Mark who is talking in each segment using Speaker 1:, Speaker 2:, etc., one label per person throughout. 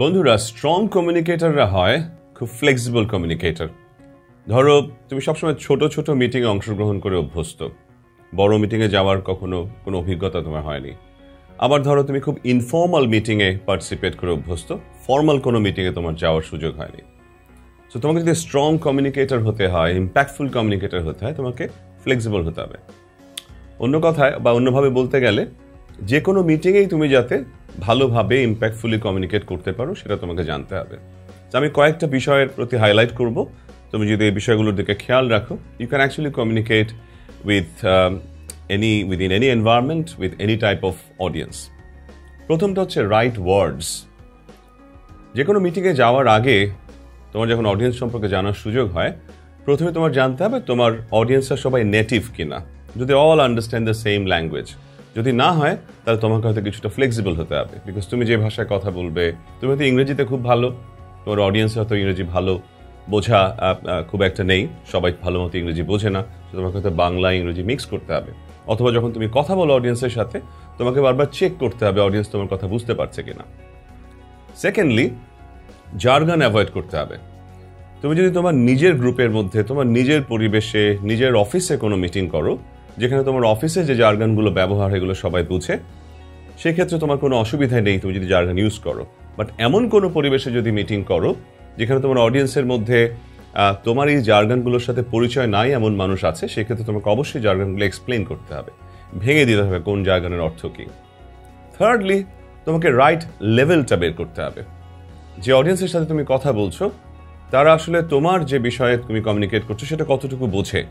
Speaker 1: বন্ধুরা, স্ট্রং কমিউনিকেটররা হয় খুব ফ্লেক্সিবল কমিউনিকেটর। ধরো তুমি সবসময় ছোট ছোট মিটিংয়ে অংশগ্রহণ করে অভ্যস্ত, বড় মিটিংয়ে যাওয়ার কখনো কোনো অভিজ্ঞতা তোমার হয়নি। আবার ধরো তুমি খুব ইনফর্মাল মিটিংয়ে পার্টিসিপেট করে অভ্যস্ত, ফর্মাল কোনো মিটিংয়ে তোমার যাওয়ার সুযোগ হয়নি। সো তোমাকে যদি স্ট্রং কমিউনিকেটর হতে হয়, ইম্প্যাক্টফুল কমিউনিকেটর হতে হয়, তোমাকে ফ্লেক্সিবল হতে হবে। অন্য কথায় বা অন্যভাবে বলতে গেলে, যে কোনো মিটিংয়েই তুমি যাতে ভালোভাবে ইম্প্যাক্টফুলি কমিউনিকেট করতে পারো সেটা তোমাকে জানতে হবে। আমি কয়েকটা বিষয়ের প্রতি হাইলাইট করব। তুমি যদি এই বিষয়গুলোর দিকে খেয়াল রাখো, you can actually communicate within any environment with any type of audience. প্রথমটা হচ্ছে রাইট ওয়ার্ডস। যে কোনো মিটিংয়ে যাওয়ার আগে তোমার যখন অডিয়েন্স সম্পর্কে জানার সুযোগ হয়, প্রথমে তোমার জানতে হবে তোমার অডিয়েন্সরা সবাই নেটিভ কিনা, যদি all understand the same language. যদি না হয় তাহলে তোমাকে হয়তো কিছুটা ফ্লেক্সিবল হতে হবে, বিকজ তুমি যে ভাষায় কথা বলবে, তুমি হয়তো ইংরেজিতে খুব ভালো, তোমার অডিয়েন্স হয়তো ইংরেজি ভালো বোঝা খুব একটা নেই, সবাই ভালো মতো ইংরেজি বোঝে না, তোমাকে হয়তো বাংলা ইংরেজি মিক্স করতে হবে। অথবা যখন তুমি কথা বলো অডিয়েন্সের সাথে, তোমাকে বারবার চেক করতে হবে অডিয়েন্স তোমার কথা বুঝতে পারছে কিনা। সেকেন্ডলি, জার্গন অ্যাভয়েড করতে হবে। তুমি যদি তোমার নিজের গ্রুপের মধ্যে, তোমার নিজের পরিবেশে, নিজের অফিসে কোনো মিটিং করো, যেখানে তোমার অফিসে যে জার্গনগুলো ব্যবহার এগুলো সবাই বুঝে, সেক্ষেত্রে তোমার কোনো অসুবিধা নেই তুমি যদি জার্গন ইউজ করো। বাট এমন কোনো পরিবেশে যদি মিটিং করো যেখানে তোমার অডিয়েন্সের মধ্যে তোমার এই জার্গনগুলোর সাথে পরিচয় নাই এমন মানুষ আছে, সেক্ষেত্রে তোমাকে অবশ্যই জার্গনগুলো এক্সপ্লেন করতে হবে, ভেঙে দিতে হবে কোন জার্গনের অর্থ কী। থার্ডলি, তোমাকে রাইট লেভেলটা বের করতে হবে। যে অডিয়েন্সের সাথে তুমি কথা বলছো, তারা আসলে তোমার যে বিষয়ে তুমি কমিউনিকেট করছো সেটা কতটুকু বোঝে।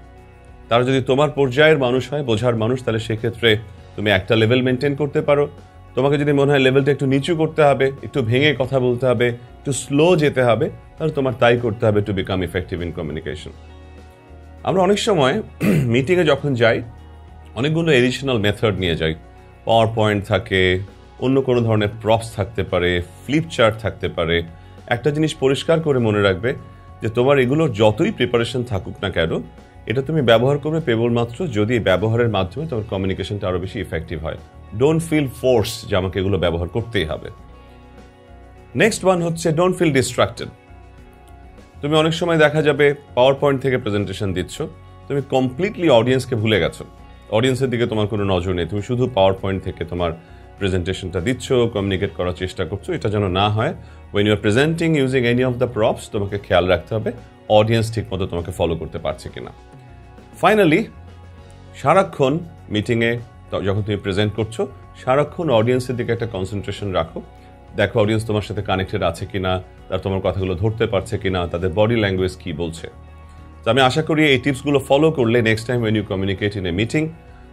Speaker 1: তারা যদি তোমার পর্যায়ের মানুষ হয়, বোঝার মানুষ, তাহলে সেক্ষেত্রে তুমি একটা লেভেল মেনটেন করতে পারো। তোমাকে যদি মনে হয় লেভেলটা একটু নিচু করতে হবে, একটু ভেঙে কথা বলতে হবে, একটু স্লো যেতে হবে, তাহলে তোমার তাই করতে হবে to become effective in communication. আমরা অনেক সময় মিটিংয়ে যখন যাই, অনেকগুলো এডিশনাল মেথড নিয়ে যাই। পাওয়ার পয়েন্ট থাকে, অন্য কোনো ধরনের প্রপস থাকতে পারে, ফ্লিপ চার্ট থাকতে পারে। একটা জিনিস পরিষ্কার করে মনে রাখবে যে তোমার এগুলোর যতই প্রিপারেশন থাকুক না কেন, এটা তুমি ব্যবহার করবে কেবলমাত্র যদি ব্যবহারের মাধ্যমে তোমার কমিউনিকেশনটা আরও বেশি ইফেক্টিভ হয়। ডোন্ট ফিল ফোর্স যে আমাকে এগুলো ব্যবহার করতেই হবে। নেক্সট ওয়ান হচ্ছে ডোন্ট ফিল ডিস্ট্রাক্টেড। তুমি অনেক সময় দেখা যাবে পাওয়ার পয়েন্ট থেকে প্রেজেন্টেশন দিচ্ছ, তুমি কমপ্লিটলি অডিয়েন্সকে ভুলে গেছো, অডিয়েন্সের দিকে তোমার কোনো নজর নেই, তুমি শুধু পাওয়ার পয়েন্ট থেকে তোমার প্রেজেন্টেশনটা দিচ্ছ, কমিউনিকেট করার চেষ্টা করছো। এটা যেন না হয়। When you are presenting using any of the props, তোমাকে খেয়াল রাখতে হবে অডিয়েন্স ঠিকমতো তোমাকে ফলো করতে পারছে কিনা। ফাইনালি, সারাক্ষণ মিটিংয়ে যখন তুমি প্রেজেন্ট করছো, সারাক্ষণ অডিয়েন্সের দিকে একটা কনসেন্ট্রেশন রাখো। দেখো অডিয়েন্স তোমার সাথে কানেক্টেড আছে কিনা, তারা তোমার কথাগুলো ধরতে পারছে কিনা, তাদের বডি ল্যাঙ্গুয়েজ কি বলছে। তো আমি আশা করি এই টিপসগুলো ফলো করলে next time when you communicate in a meeting,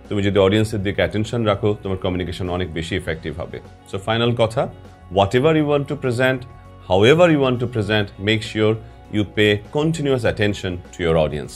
Speaker 1: তুমি যদি অডিয়েন্সের দিকে অ্যাটেনশন রাখো, তোমার কমিউনিকেশন অনেক বেশি ইফেক্টিভ হবে। সো ফাইনাল কথা, whatever you want to present, however you want to present, make sure you pay continuous attention to your audience.